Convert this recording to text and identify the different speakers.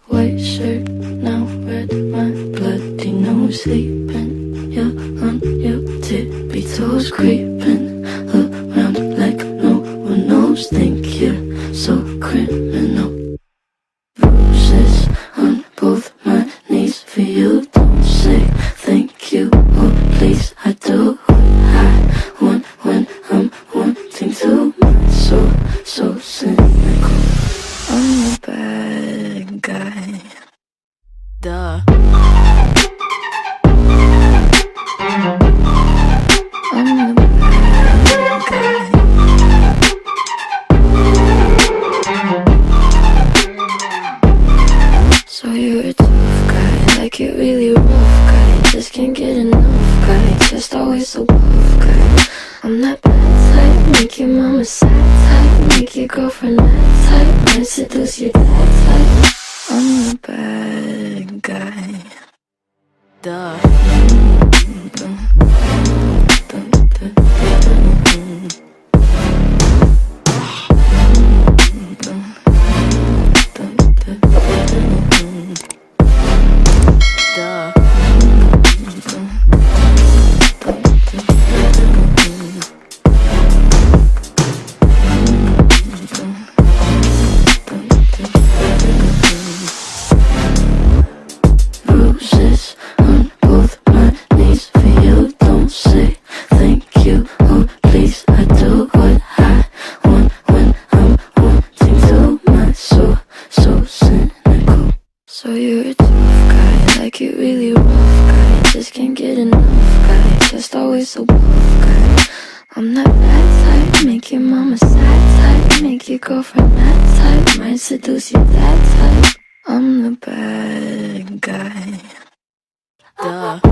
Speaker 1: white shirt, now red, my bloody nose sleeping. You're on your tippy toes, creeping around like no one knows. Think you're so criminal. Bruises on both my knees for you. Don't say thank you or please. I do what I want when I'm wanting to. My soul so cynical. I'm a bad guy. Duh. I'm the bad guy. So you're a tough guy, like you're really rough guy. Just can't get enough guy, just always so buff guy. I'm that bad type, make your mama sad type, make your girlfriend mad type, might seduce your dad type. I'm the bad guy. Duh. Bruises on both my knees for you. Don't say thank you or please. I do what I want when I'm wanting to. My soul so cynical. So you're a tough guy, like you're really rough guy. Just can't get enough guy, just always so buff guy. I'm that bad type, make your mama sad type, make your girlfriend mad type, might seduce your dad type. I'm the bad guy. Duh.